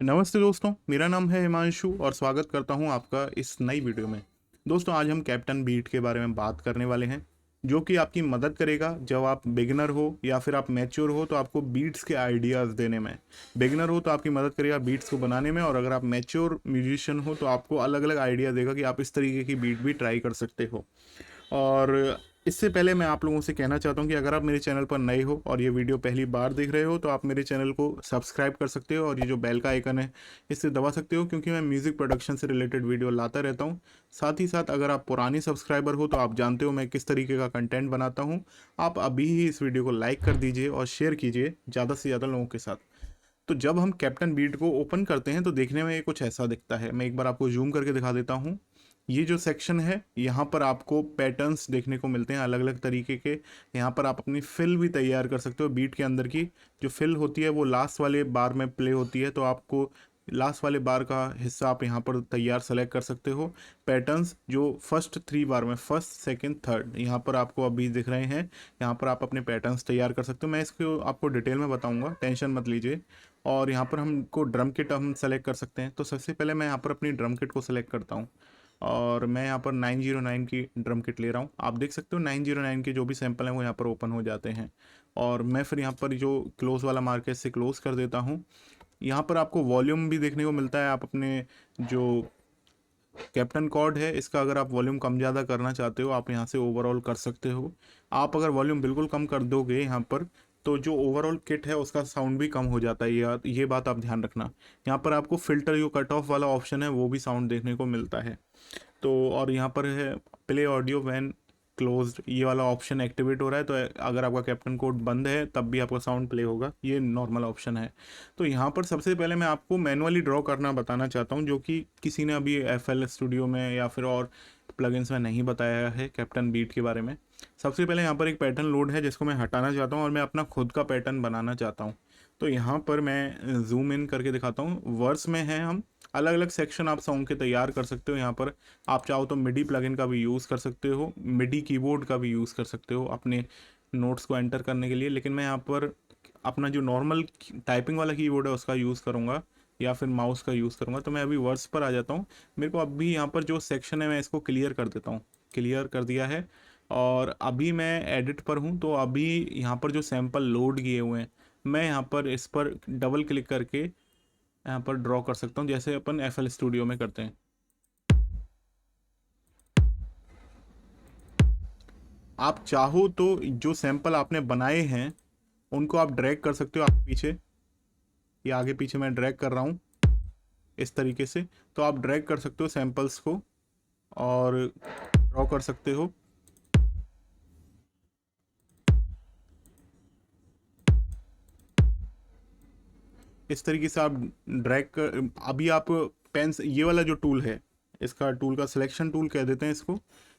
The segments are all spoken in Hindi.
नमस्ते दोस्तों, मेरा नाम है हिमांशु और स्वागत करता हूं आपका इस नई वीडियो में। दोस्तों, आज हम कैप्टन बीट के बारे में बात करने वाले हैं, जो कि आपकी मदद करेगा जब आप बिगिनर हो या फिर आप मैच्योर हो तो आपको बीट्स के आइडियाज़ देने में। बिगिनर हो तो आपकी मदद करेगा बीट्स को बनाने में, और अगर आप मैच्योर म्यूजिशियन हो तो आपको अलग अलग आइडिया देगा कि आप इस तरीके की बीट भी ट्राई कर सकते हो। और इससे पहले मैं आप लोगों से कहना चाहता हूँ कि अगर आप मेरे चैनल पर नए हो और ये वीडियो पहली बार देख रहे हो तो आप मेरे चैनल को सब्सक्राइब कर सकते हो, और ये जो बेल का आइकन है इससे दबा सकते हो, क्योंकि मैं म्यूज़िक प्रोडक्शन से रिलेटेड वीडियो लाता रहता हूँ। साथ ही साथ अगर आप पुराने सब्सक्राइबर हो तो आप जानते हो मैं किस तरीके का कंटेंट बनाता हूँ। आप अभी ही इस वीडियो को लाइक कर दीजिए और शेयर कीजिए ज़्यादा से ज़्यादा लोगों के साथ। तो जब हम कैप्टन बीट को ओपन करते हैं तो देखने में ये कुछ ऐसा दिखता है। मैं एक बार आपको जूम करके दिखा देता हूँ। ये जो सेक्शन है यहाँ पर आपको पैटर्न्स देखने को मिलते हैं अलग अलग तरीके के। यहाँ पर आप अपनी फिल भी तैयार कर सकते हो। बीट के अंदर की जो फिल होती है वो लास्ट वाले बार में प्ले होती है, तो आपको लास्ट वाले बार का हिस्सा आप यहाँ पर तैयार सेलेक्ट कर सकते हो। पैटर्न्स जो फर्स्ट 3 बार में, फर्स्ट सेकंड थर्ड, यहाँ पर आपको अभी दिख रहे हैं। यहाँ पर आप अपने पैटर्न्स तैयार कर सकते हो। मैं इसको आपको डिटेल में बताऊंगा, टेंशन मत लीजिए। और यहाँ पर हमको ड्रम किट हम सेलेक्ट कर सकते हैं। तो सबसे पहले मैं यहाँ पर अपनी ड्रम किट को सेलेक्ट करता हूँ, और मैं यहाँ पर 909 की ड्रम किट ले रहा हूँ। आप देख सकते हो 909 के जो भी सैंपल हैं वो यहाँ पर ओपन हो जाते हैं। और मैं फिर यहाँ पर जो क्लोज़ वाला मार्क है इससे क्लोज़ कर देता हूँ। यहाँ पर आपको वॉल्यूम भी देखने को मिलता है। आप अपने जो कैप्टन कॉर्ड है इसका अगर आप वॉल्यूम कम ज़्यादा करना चाहते हो आप यहाँ से ओवरऑल कर सकते हो। आप अगर वॉल्यूम बिल्कुल कम कर दोगे यहाँ पर तो जो ओवरऑल किट है उसका साउंड भी कम हो जाता है, ये बात आप ध्यान रखना। यहाँ पर आपको फिल्टर जो कट ऑफ वाला ऑप्शन है वो भी साउंड देखने को मिलता है। तो और यहाँ पर है प्ले ऑडियो व्हेन क्लोज्ड, ये वाला ऑप्शन एक्टिवेट हो रहा है, तो अगर आपका कैप्टन कोड बंद है तब भी आपका साउंड प्ले होगा, ये नॉर्मल ऑप्शन है। तो यहाँ पर सबसे पहले मैं आपको मैनुअली ड्रॉ करना बताना चाहता हूँ, जो कि किसी ने अभी FL स्टूडियो में या फिर और प्लगइन्स में नहीं बताया है कैप्टन बीट के बारे में। सबसे पहले यहाँ पर एक पैटर्न लोड है जिसको मैं हटाना चाहता हूँ और मैं अपना खुद का पैटर्न बनाना चाहता हूँ। तो यहाँ पर मैं जूम इन करके दिखाता हूँ। वर्स में है हम, अलग अलग सेक्शन आप सॉन्ग के तैयार कर सकते हो। यहाँ पर आप चाहो तो मिडी प्लगइन का भी यूज़ कर सकते हो, मिडी कीबोर्ड का भी यूज़ कर सकते हो अपने नोट्स को एंटर करने के लिए। लेकिन मैं यहाँ पर अपना जो नॉर्मल टाइपिंग वाला कीबोर्ड है उसका यूज़ करूँगा, या फिर माउस का यूज़ करूँगा। तो मैं अभी वर्ड्स पर आ जाता हूँ। मेरे को अभी यहाँ पर जो सेक्शन है मैं इसको क्लियर कर देता हूँ। क्लियर कर दिया है और अभी मैं एडिट पर हूँ। तो अभी यहाँ पर जो सैंपल लोड किए हुए हैं मैं यहाँ पर इस पर डबल क्लिक करके यहाँ पर ड्रॉ कर सकता हूँ, जैसे अपन FL स्टूडियो में करते हैं। आप चाहो तो जो सैंपल आपने बनाए हैं उनको आप ड्रैग कर सकते हो आगे पीछे। ये आगे पीछे मैं ड्रैग कर रहा हूँ इस तरीके से। तो आप ड्रैग कर सकते हो सैंपल्स को और ड्रॉ कर सकते हो। इस तरीके से आप ड्रैग कर, अभी आप पेन, ये वाला जो टूल है इसका टूल का सिलेक्शन टूल कह देते हैं इसको,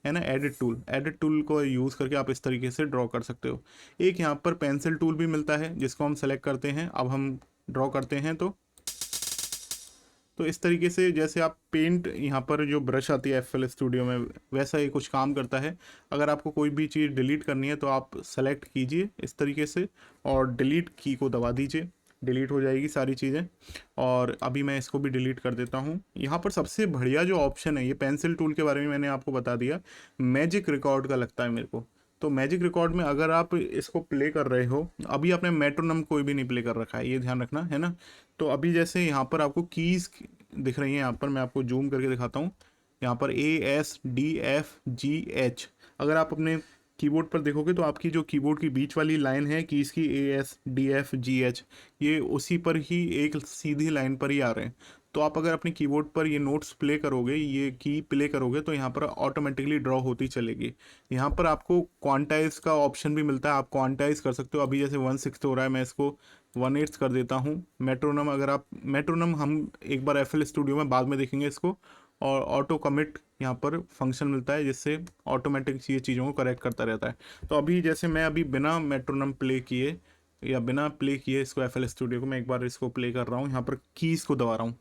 है ना, एडिट टूल। एडिट टूल को यूज़ करके आप इस तरीके से ड्रॉ कर सकते हो। एक यहाँ पर पेंसिल टूल भी मिलता है जिसको हम सेलेक्ट करते हैं। अब हम ड्रॉ करते हैं तो इस तरीके से जैसे आप पेंट, यहाँ पर जो ब्रश आती है FL स्टूडियो में वैसा ही कुछ काम करता है। अगर आपको कोई भी चीज़ डिलीट करनी है तो आप सेलेक्ट कीजिए इस तरीके से और डिलीट की को दबा दीजिए, डिलीट हो जाएगी सारी चीज़ें। और अभी मैं इसको भी डिलीट कर देता हूँ। यहाँ पर सबसे बढ़िया जो ऑप्शन है, ये पेंसिल टूल के बारे में मैंने आपको बता दिया, मैजिक रिकॉर्ड का लगता है मेरे को। तो मैजिक रिकॉर्ड में अगर आप इसको प्ले कर रहे हो, अभी आपने मेट्रोनम कोई भी नहीं प्ले कर रखा है, ये ध्यान रखना, है ना। तो अभी जैसे यहाँ पर आपको कीज़ दिख रही हैं, यहाँ पर मैं आपको जूम करके दिखाता हूँ। यहाँ पर ASDFGH, अगर आप अपने कीबोर्ड पर देखोगे तो आपकी जो कीबोर्ड की बीच वाली लाइन है कीज़ की ASDFGH, ये उसी पर ही एक सीधी लाइन पर ही आ रहे हैं। तो आप अगर अपने कीबोर्ड पर ये नोट्स प्ले करोगे, ये की प्ले करोगे, तो यहाँ पर ऑटोमेटिकली ड्रॉ होती चलेगी। यहाँ पर आपको क्वांटाइज का ऑप्शन भी मिलता है, आप क्वांटाइज कर सकते हो। अभी जैसे 1/6 हो रहा है, मैं इसको 1/8 कर देता हूँ। मेट्रोनम, अगर आप मेट्रोनम, हम एक बार FL स्टूडियो में बाद में देखेंगे इसको। और ऑटो कमिट यहाँ पर फंक्शन मिलता है जिससे ऑटोमेटिक ये चीज़ों को करेक्ट करता रहता है। तो अभी जैसे मैं अभी बिना मेट्रोनम प्ले किए या बिना प्ले किए इसको FL स्टूडियो को मैं एक बार इसको प्ले कर रहा हूँ, यहाँ पर कीज़ को दबा रहा हूँ।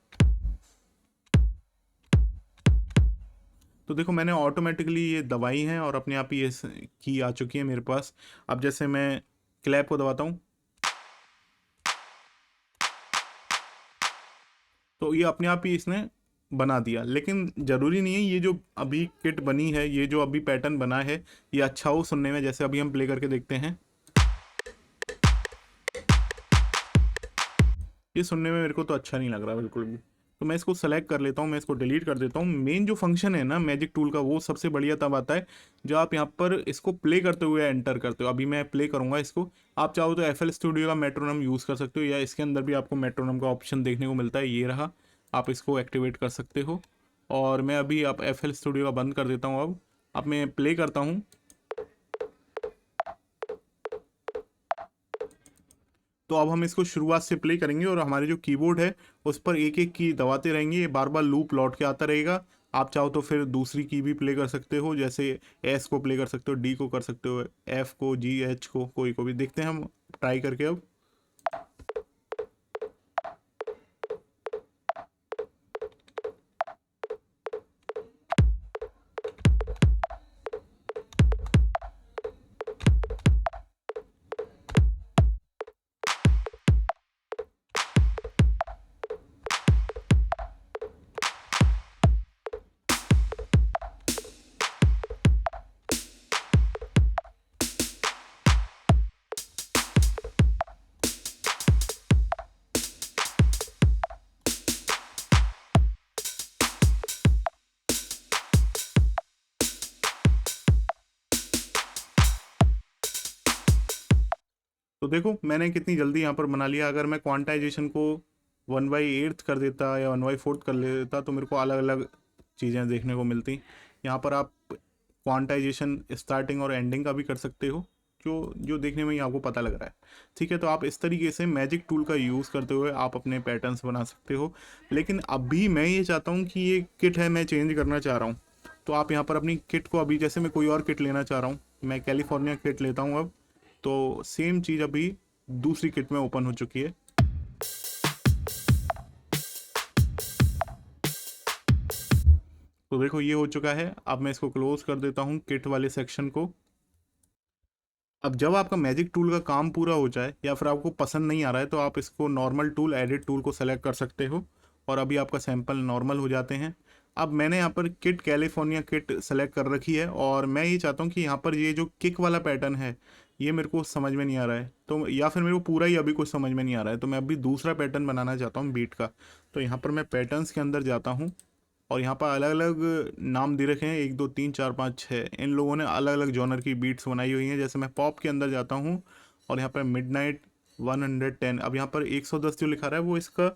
तो देखो मैंने ऑटोमेटिकली ये दबाई हैं और अपने आप ही ये की आ चुकी है मेरे पास। अब जैसे मैं क्लैप को दबाता हूँ तो ये अपने आप ही इसने बना दिया। लेकिन ज़रूरी नहीं है ये जो अभी किट बनी है, ये जो अभी पैटर्न बना है, ये अच्छा हो सुनने में। जैसे अभी हम प्ले करके देखते हैं, ये सुनने में मेरे को तो अच्छा नहीं लग रहा बिल्कुल भी। तो मैं इसको सेलेक्ट कर लेता हूँ, मैं इसको डिलीट कर देता हूँ। मेन जो फंक्शन है ना मैजिक टूल का, वो सबसे बढ़िया तब आता है जब आप यहाँ पर इसको प्ले करते हुए एंटर करते हो। अभी मैं प्ले करूँगा इसको। आप चाहो तो FL स्टूडियो का मेट्रोनम यूज़ कर सकते हो, या इसके अंदर भी आपको मेट्रोनम का ऑप्शन देखने को मिलता है, ये रहा। आप इसको एक्टिवेट कर सकते हो। और मैं अभी आप FL स्टूडियो का बंद कर देता हूँ। अब मैं प्ले करता हूँ। तो अब हम इसको शुरुआत से प्ले करेंगे और हमारे जो कीबोर्ड है उस पर एक एक की दबाते रहेंगे, ये बार बार लूप लौट के आता रहेगा। आप चाहो तो फिर दूसरी की भी प्ले कर सकते हो, जैसे एस को प्ले कर सकते हो, डी को कर सकते हो, एफ को, जी, एच को, कोई को भी। देखते हैं हम ट्राई करके अब। तो देखो मैंने कितनी जल्दी यहाँ पर बना लिया। अगर मैं क्वांटाइजेशन को 1/8 कर देता या 1/4 कर लेता तो मेरे को अलग अलग चीज़ें देखने को मिलती। यहाँ पर आप क्वांटाइजेशन स्टार्टिंग और एंडिंग का भी कर सकते हो, जो जो देखने में ही आपको पता लग रहा है। ठीक है, तो आप इस तरीके से मैजिक टूल का यूज़ करते हुए आप अपने पैटर्न्स बना सकते हो। लेकिन अभी मैं ये चाहता हूँ कि ये किट है, मैं चेंज करना चाह रहा हूँ। तो आप यहाँ पर अपनी किट को, अभी जैसे मैं कोई और किट लेना चाह रहा हूँ, मैं कैलिफोर्निया किट लेता हूँ अब। तो सेम चीज़ अभी दूसरी किट में ओपन हो चुकी है। तो देखो ये हो चुका है। अब मैं इसको क्लोज कर देता हूँ किट वाले सेक्शन को। अब जब आपका मैजिक टूल का काम पूरा हो जाए या फिर आपको पसंद नहीं आ रहा है तो आप इसको नॉर्मल टूल, एडिट टूल को सेलेक्ट कर सकते हो और अभी आपका सैंपल नॉर्मल हो जाते हैं। अब मैंने यहाँ पर किट कैलिफोर्निया किट सेलेक्ट कर रखी है और मैं ये चाहता हूँ कि यहाँ पर ये जो किक वाला पैटर्न है ये मेरे को समझ में नहीं आ रहा है, तो या फिर मेरे को पूरा ही अभी कुछ समझ में नहीं आ रहा है, तो मैं अभी दूसरा पैटर्न बनाना चाहता हूँ बीट का। तो यहाँ पर मैं पैटर्न्स के अंदर जाता हूँ और यहाँ पर अलग अलग नाम दे रखे हैं, 1 2 3 4 5 6। इन लोगों ने अलग अलग जॉनर की बीट्स बनाई हुई हैं। जैसे मैं पॉप के अंदर जाता हूँ और यहाँ पर मिडनाइट 110। अब यहाँ पर 110 जो लिखा रहा है वो इसका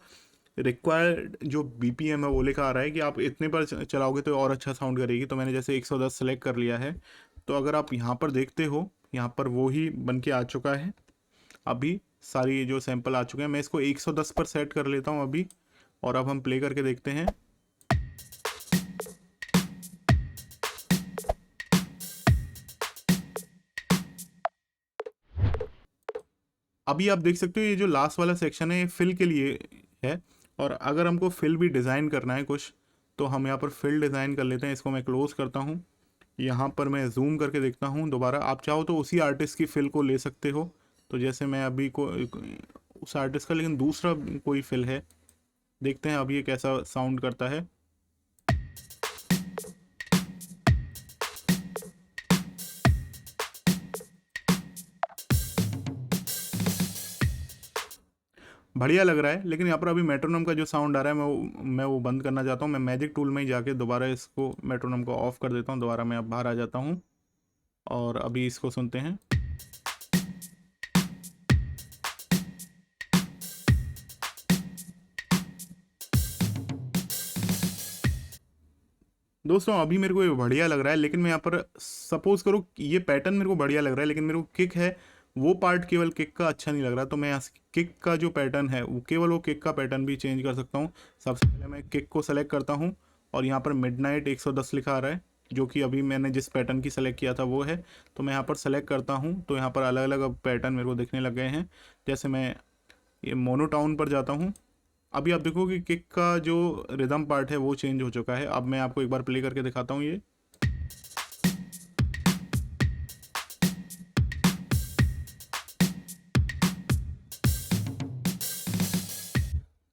रिक्वायर्ड जो BPM है वो लिखा आ रहा है कि आप इतने पर चलाओगे तो और अच्छा साउंड करेगी। तो मैंने जैसे 110 सेलेक्ट कर लिया है। तो अगर आप यहाँ पर देखते हो, यहाँ पर वो ही बन के आ चुका है। अभी सारी जो सैंपल आ चुके हैं, मैं इसको 110 पर सेट कर लेता हूँ अभी। और अब हम प्ले करके देखते हैं। अभी आप देख सकते हो ये जो लास्ट वाला सेक्शन है ये फिल के लिए है। और अगर हमको फिल भी डिज़ाइन करना है कुछ, तो हम यहाँ पर फिल डिज़ाइन कर लेते हैं। इसको मैं क्लोज़ करता हूँ। यहाँ पर मैं जूम करके देखता हूँ दोबारा। आप चाहो तो उसी आर्टिस्ट की फिल को ले सकते हो। तो जैसे मैं अभी को उस आर्टिस्ट का, लेकिन दूसरा कोई फिल है, देखते हैं अभी ये कैसा साउंड करता है। बढ़िया लग रहा है, लेकिन यहाँ पर अभी मेट्रोनोम का जो साउंड आ रहा है मैं वो बंद करना चाहता हूँ। मैं मैजिक टूल में ही जाके दोबारा इसको मेट्रोनोम को ऑफ कर देता हूँ। दोबारा मैं अब बाहर आ जाता हूँ और अभी इसको सुनते हैं। दोस्तों अभी मेरे को ये बढ़िया लग रहा है, लेकिन मैं यहाँ पर सपोज करो कि ये पैटर्न मेरे को बढ़िया लग रहा है, लेकिन मेरे को किक है वो पार्ट केवल किक का अच्छा नहीं लग रहा। तो मैं यहाँ किक का जो पैटर्न है वो केवल वो किक का पैटर्न भी चेंज कर सकता हूँ। सबसे पहले मैं किक को सेलेक्ट करता हूँ और यहाँ पर मिडनाइट 110 लिखा आ रहा है, जो कि अभी मैंने जिस पैटर्न की सेलेक्ट किया था वो है। तो मैं यहाँ पर सेलेक्ट करता हूँ तो यहाँ पर अलग अलग पैटर्न मेरे को दिखने लग गए हैं। जैसे मैं ये मोनोटाउन पर जाता हूँ। अभी आप देखो कि किक का जो रिदम पार्ट है वो चेंज हो चुका है। अब मैं आपको एक बार प्ले करके दिखाता हूँ ये।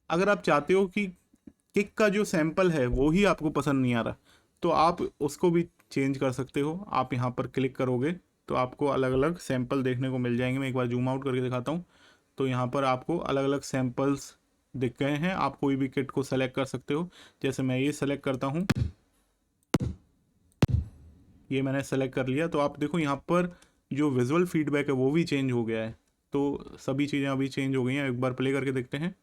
अगर आप चाहते हो कि किक का जो सैंपल है वो ही आपको पसंद नहीं आ रहा, तो आप उसको भी चेंज कर सकते हो। आप यहाँ पर क्लिक करोगे तो आपको अलग अलग सैंपल देखने को मिल जाएंगे। मैं एक बार जूम आउट करके दिखाता हूँ। तो यहाँ पर आपको अलग अलग सैंपल्स दिख गए हैं। आप कोई भी किट को सेलेक्ट कर सकते हो। जैसे मैं ये सेलेक्ट करता हूँ, ये मैंने सेलेक्ट कर लिया। तो आप देखो यहाँ पर जो विजुअल फीडबैक है वो भी चेंज हो गया है। तो सभी चीज़ें अभी चेंज हो गई हैं। एक बार प्ले करके देखते हैं।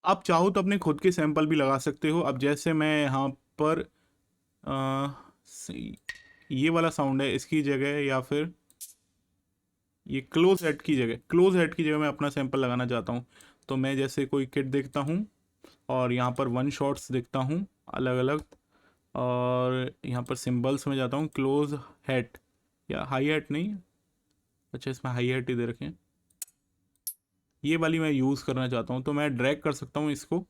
आप चाहो तो अपने खुद के सैंपल भी लगा सकते हो। अब जैसे मैं यहाँ पर आ, ये वाला साउंड है इसकी जगह, या फिर ये क्लोज हेड की जगह, मैं अपना सैंपल लगाना चाहता हूँ। तो मैं जैसे कोई किट देखता हूँ और यहाँ पर वन शॉट्स देखता हूँ अलग अलग, और यहाँ पर सिंबल्स में जाता हूँ, क्लोज हेड या हाई हेड नहीं, अच्छा इसमें हाई हेड ही दे रखे हैं, ये वाली मैं यूज़ करना चाहता हूँ। तो मैं ड्रैग कर सकता हूँ इसको,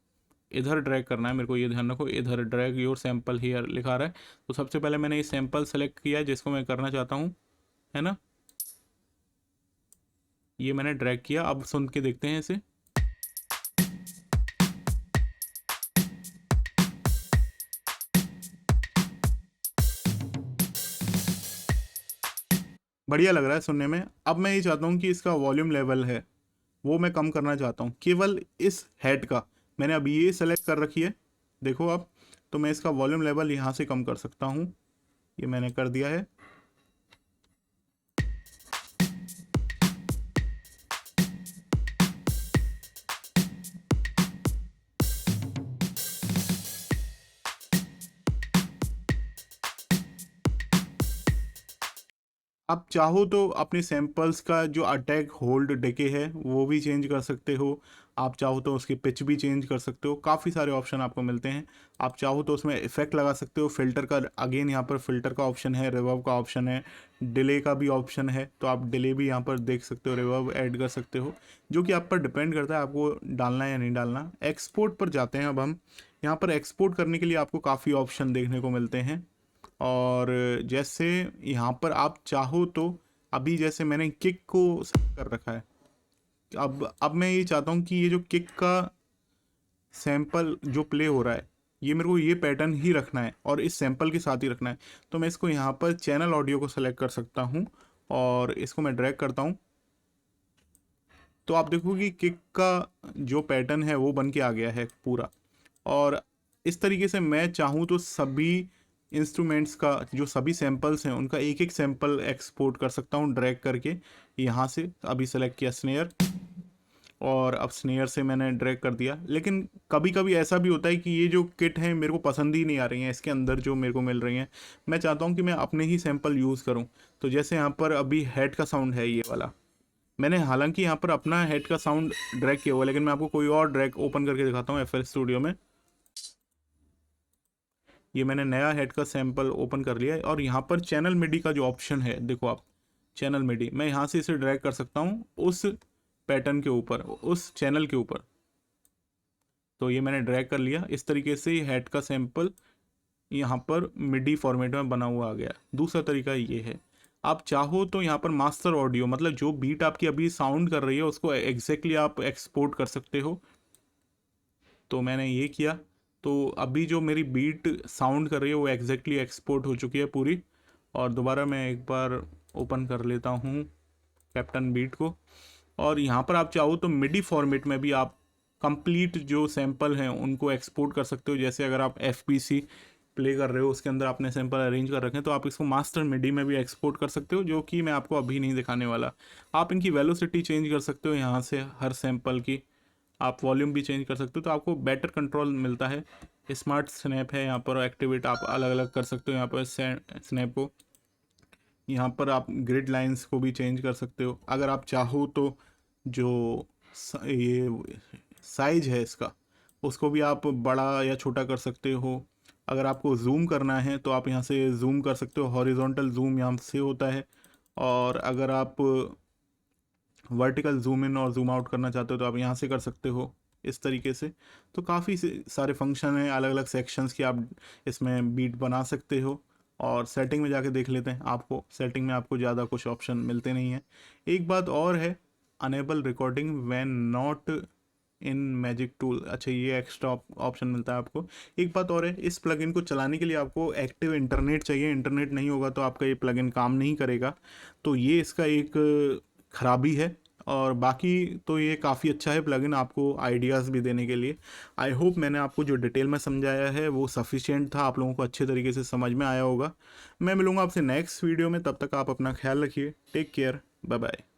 इधर ड्रैग करना है मेरे को, ये ध्यान रखो, इधर ड्रैग योर सैंपल हियर लिखा रहा है। तो सबसे पहले मैंने ये सैंपल सेलेक्ट किया है जिसको मैं करना चाहता हूँ, है ना। ये मैंने ड्रैग किया। अब सुन के देखते हैं इसे। बढ़िया लग रहा है सुनने में। अब मैं ये चाहता हूँ कि इसका वॉल्यूम लेवल है वो मैं कम करना चाहता हूँ, केवल इस हेड का। मैंने अभी ये सेलेक्ट कर रखी है, देखो आप। तो मैं इसका वॉल्यूम लेवल यहाँ से कम कर सकता हूँ, ये मैंने कर दिया है। आप चाहो तो अपने सैंपल्स का जो अटैक होल्ड डेके है वो भी चेंज कर सकते हो। आप चाहो तो उसकी पिच भी चेंज कर सकते हो। काफ़ी सारे ऑप्शन आपको मिलते हैं। आप चाहो तो उसमें इफेक्ट लगा सकते हो। फिल्टर का अगेन यहाँ पर फिल्टर का ऑप्शन है, रिवर्ब का ऑप्शन है, डिले का भी ऑप्शन है। तो आप डिले भी यहाँ पर देख सकते हो, रिवर्ब ऐड कर सकते हो, जो कि आप पर डिपेंड करता है आपको डालना है या नहीं डालना। एक्सपोर्ट पर जाते हैं अब हम। यहाँ पर एक्सपोर्ट करने के लिए आपको काफ़ी ऑप्शन देखने को मिलते हैं। और जैसे यहाँ पर आप चाहो तो अभी जैसे मैंने किक को सेट कर रखा है। अब मैं ये चाहता हूँ कि ये जो किक का सैंपल जो प्ले हो रहा है, ये मेरे को ये पैटर्न ही रखना है और इस सैंपल के साथ ही रखना है। तो मैं इसको यहाँ पर चैनल ऑडियो को सेलेक्ट कर सकता हूँ और इसको मैं ड्रैग करता हूँ। तो आप देखो कि किक का जो पैटर्न है वो बन के आ गया है पूरा। और इस तरीके से मैं चाहूँ तो सभी इंस्ट्रूमेंट्स का जो सभी सैंपल्स हैं उनका एक एक सैंपल एक्सपोर्ट कर सकता हूँ ड्रैग करके यहाँ से। अभी सेलेक्ट किया स्नेयर, और अब स्नेयर से मैंने ड्रैग कर दिया। लेकिन कभी कभी ऐसा भी होता है कि ये जो किट है मेरे को पसंद ही नहीं आ रही हैं, इसके अंदर जो मेरे को मिल रही हैं। मैं चाहता हूँ कि मैं अपने ही सैंपल यूज़ करूँ। तो जैसे यहाँ पर अभी हेड का साउंड है ये वाला, मैंने हालांकि यहाँ पर अपना हेड का साउंड ड्रैग किया हुआ है, लेकिन मैं आपको कोई और ड्रैग ओपन करके दिखाता हूँ FL स्टूडियो में। ये मैंने नया हेड का सैंपल ओपन कर लिया है और यहाँ पर चैनल मिडी का जो ऑप्शन है देखो आप, चैनल मिडी, मैं यहाँ से इसे ड्रैग कर सकता हूँ उस पैटर्न के ऊपर, उस चैनल के ऊपर। तो ये मैंने ड्रैग कर लिया। इस तरीके से हेड का सैंपल यहाँ पर मिडी फॉर्मेट में बना हुआ आ गया। दूसरा तरीका ये है, आप चाहो तो यहाँ पर मास्टर ऑडियो, मतलब जो बीट आपकी अभी साउंड कर रही है उसको एग्जैक्टली आप एक्सपोर्ट कर सकते हो। तो मैंने ये किया। तो अभी जो मेरी बीट साउंड कर रही है वो एग्जैक्टली एक्सपोर्ट हो चुकी है पूरी। और दोबारा मैं एक बार ओपन कर लेता हूँ कैप्टन बीट को। और यहाँ पर आप चाहो तो मिडी फॉर्मेट में भी आप कंप्लीट जो सैंपल हैं उनको एक्सपोर्ट कर सकते हो। जैसे अगर आप FPC प्ले कर रहे हो उसके अंदर आपने सैंपल अरेंज कर रखे हैं तो आप इसको मास्टर मिडी में भी एक्सपोर्ट कर सकते हो, जो कि मैं आपको अभी नहीं दिखाने वाला। आप इनकी वेलोसिटी चेंज कर सकते हो यहाँ से, हर सैंपल की आप वॉल्यूम भी चेंज कर सकते हो, तो आपको बेटर कंट्रोल मिलता है। स्मार्ट स्नैप है यहाँ पर, एक्टिवेट आप अलग अलग कर सकते हो यहाँ पर स्नैप को। यहाँ पर आप ग्रिड लाइंस को भी चेंज कर सकते हो अगर आप चाहो तो। जो ये साइज है इसका उसको भी आप बड़ा या छोटा कर सकते हो। अगर आपको जूम करना है तो आप यहाँ से जूम कर सकते हो, हॉरिजॉन्टल जूम यहाँ से होता है। और अगर आप वर्टिकल जूम इन और जूम आउट करना चाहते हो तो आप यहाँ से कर सकते हो इस तरीके से। तो काफ़ी सारे फंक्शन हैं, अलग अलग सेक्शंस की आप इसमें बीट बना सकते हो। और सेटिंग में जाके देख लेते हैं, आपको सेटिंग में आपको ज़्यादा कुछ ऑप्शन मिलते नहीं हैं। एक बात और है enable recording when not in magic tool. अच्छा, ये एक्स्ट्रा ऑप्शन मिलता है आपको। एक बात और है, इस प्लगइन को चलाने के लिए आपको एक्टिव इंटरनेट चाहिए। इंटरनेट नहीं होगा तो आपका ये प्लगइन काम नहीं करेगा। तो ये इसका एक खराबी है। और बाकी तो ये काफ़ी अच्छा है प्लगइन, आपको आइडियाज़ भी देने के लिए। आई होप मैंने आपको जो डिटेल में समझाया है वो सफिशिएंट था, आप लोगों को अच्छे तरीके से समझ में आया होगा। मैं मिलूंगा आपसे नेक्स्ट वीडियो में, तब तक आप अपना ख्याल रखिए। Take care, bye bye.